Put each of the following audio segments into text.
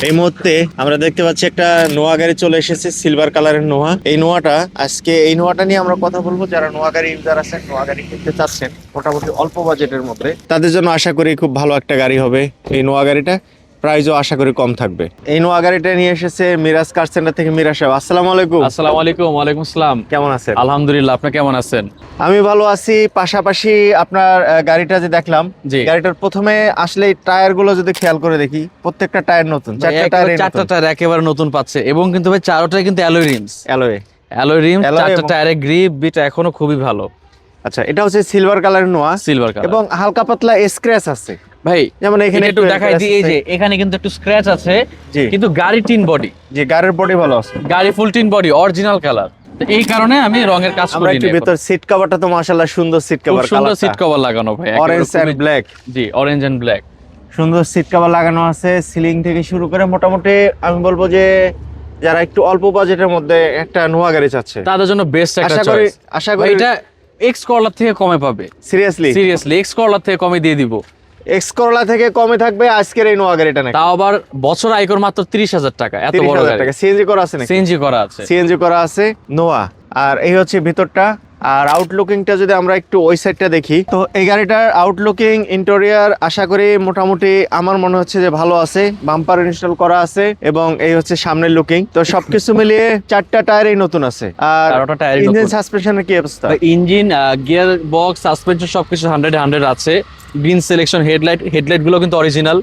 এই মুহূর্তে আমরা দেখতে পাচ্ছি একটা নোয়া গাড়ি চলে এসেছে, সিলভার কালারের নোয়া। এই নোয়াটা আজকে এই নোয়াটা নিয়ে আমরা কথা বলবো। যারা নোয়া গাড়ি ইউজার আছেন, নোয়া গাড়ি কিনতে চাচ্ছেন মোটামুটি অল্প বাজেটের মধ্যে, তাদের জন্য আশা করি খুব ভালো একটা গাড়ি হবে এই নোয়া গাড়িটা। প্রাইসও আশা করি কম থাকবে। এই নোয়া গাড়িটা নিয়ে এসেছে মিরাজ কার সেন্টার থেকে মিরাজ সাহেব। আসসালামু আলাইকুম। আসসালামু আলাইকুম। ওয়ালাইকুম আসসালাম। কেমন আছেন? আলহামদুলিল্লাহ, আপনি কেমন আছেন? আমি ভালো আছি। পাশাপাশি আপনার গাড়িটা যে দেখলাম, জি। গাড়িটার প্রথমে আসলে টায়ার গুলো যদি খেয়াল করে দেখি, প্রত্যেকটা টায়ার নতুন, চারটা টায়ার একেবারে নতুন পাচ্ছে এবং কিন্তু ভাই চারটায় কিন্তু অ্যালয় রিমস। অ্যালয় চারটা টায়ারের গ্রিপ বিট এখনো খুবই ভালো। আচ্ছা, এটা হচ্ছে সিলভার কালারের নোয়া, সিলভার কালার এবং হালকা পাতলা স্ক্র্যাচ আছে ভাই। যেমন এখানে একটু দেখাই দিই, এই যে এখানে কিন্তু একটু স্ক্র্যাচ আছে, জি। কিন্তু গাড়ি টিন বডি, যে গাড়ির বডি ভালো আছে, গাড়ি ফুল টিন বডি, অরিজিনাল কালার। এই কারণে আমি রঙের কাজ আমরা করি একটু না। ভিতর সিট কভারটা তো মাশাআল্লাহ সুন্দর সিট খুব কভার, সুন্দর সিট কভার লাগানো ভাই, অরেঞ্জ এন্ড ব্ল্যাক। জি, অরেঞ্জ এন্ড ব্ল্যাক সুন্দর সিট কভার লাগানো আছে। সিলিং থেকে শুরু করে মোটামুটি আমি বলবো যে যারা একটু অল্প বাজেটের মধ্যে একটা নোয়া গাড়ি চাচ্ছে তাদের জন্য বেস্ট একটা আশা করি চয়েস। এটা এক্স করলার থেকে কমে পাবে। সিরিয়াসলি এক্স করলার থেকে কমে দিয়ে দিব। এক্স করলা থেকে কমে থাকবে আজকের এই নোয়া গাড়িটা নাকি? তাও আবার বছর আয়কর মাত্র 30,000 টাকা। এত বড় 30,000 টাকা। সিএনজি করা আছে নাকি? সিএনজি করা আছে। সিএনজি করা আছে নোয়া। আর এই হচ্ছে ভিতরটা। আর আউটলুকিংটা যদি আমরা একটু ওই সাইডটা দেখি, তো এই গাড়িটার আউটলুকিং ইন্টেরিয়র আশা করি মোটামুটি আমার মনে হচ্ছে যে ভালো আছে। বাম্পার ইনস্টল করা আছে এবং এই হচ্ছে সামনের লুকিং। তো সবকিছু মিলিয়ে চারটা টায়ারই নতুন আছে। আর চারটা টায়ারই ইঞ্জিন নতুন। সাসপেনশনের কি অবস্থা? ইঞ্জিন, গিয়ার বক্স, সাসপেনশন সবকিছু 100 আছে। গ্রিন সিলেকশন, হেডলাইট গুলো কিন্তু অরিজিনাল।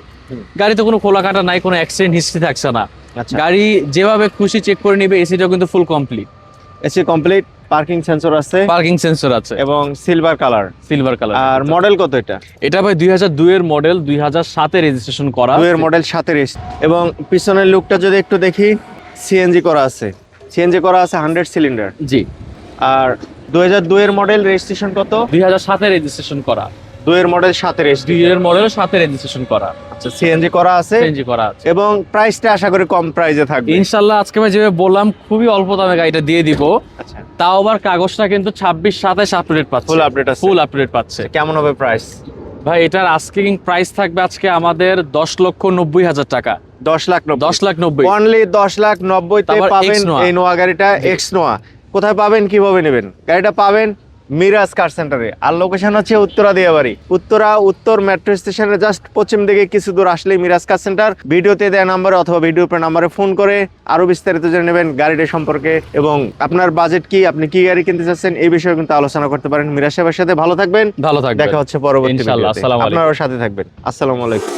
গাড়িতে কোনো খোলা কাটা নাই, কোনো অ্যাক্সিডেন্ট হিস্ট্রি থাকছে না। আচ্ছা। গাড়ি যেভাবে খুশি চেক করে নিবে। এসিটাও কিন্তু full complete. AC complete, parking sensor আছে পার্কিং সেন্সর আছে এবং সিলভার কালার। আর মডেল কত এটা? এটা ভাই 2002 এর মডেল, 2007 এ রেজিস্ট্রেশন করা। 2 এর মডেল, 7 এর এসি। এবং পিছনের লুকটা যদি একটু দেখি, সিএনজি করা আছে। 100 সিলিন্ডার। জি। আর 2002 এর মডেল, রেজিস্ট্রেশন কত? 2007 এ রেজিস্ট্রেশন করা। 2 এর মডেল, 7 এর এসি। 2 এর মডেল, 7 এ রেজিস্ট্রেশন করা। আচ্ছা, সিএনজি করা আছে। সিএনজি করা আছে এবং প্রাইসটা আশা করি কম প্রাইসে থাকবে ইনশাআল্লাহ। আজকে আমি যেভাবে বললাম, খুবই অল্প দামে গাড়িটা দিয়ে দিব। আচ্ছা, তাও আবার কাগজটা কিন্তু 26-27 আপডেট পাচ্ছে। ফুল আপডেট পাচ্ছে। কেমন হবে প্রাইস? ভাই এটার আস্কিং প্রাইস থাকবে আজকে আমাদের 10,90,000 টাকা। 10,90,000। 10,90,000 অনলি 10,90,000 তে তারপর পাবেন X Noah। এই নোয়া গাড়িটা। এক্স নোয়া কোথায় পাবেন, কিভাবে নেবেন? গাড়িটা পাবেন মিরাজ কার সেন্টারে। আর লোকেশন হচ্ছে উত্তরা দিয়াবাড়ি, উত্তর মেট্রো স্টেশনের জাস্ট পশ্চিম দিকে কিছু দূর আসলেই মিরাজ কার সেন্টার। ভিডিওতে দেওয়া নাম্বারে অথবা ভিডিও পে নাম্বারে ফোন করে আরো বিস্তারিত জেনে নেবেন গাড়িটা সম্পর্কে এবং আপনার বাজেট কি, আপনি কি গাড়ি কিনতে চাচ্ছেন এই বিষয়ে কিন্তু আলোচনা করতে পারেন মিরাজ সাহেবের সাথে। ভালো থাকবেন। ভালো থাকবেন দেখা হচ্ছে পরবর্তী ইনশাআল্লাহ। ভিডিওতে। আসসালামু আলাইকুম। আপনারাও সাথে থাকবেন। আসসালামু আলাইকুম।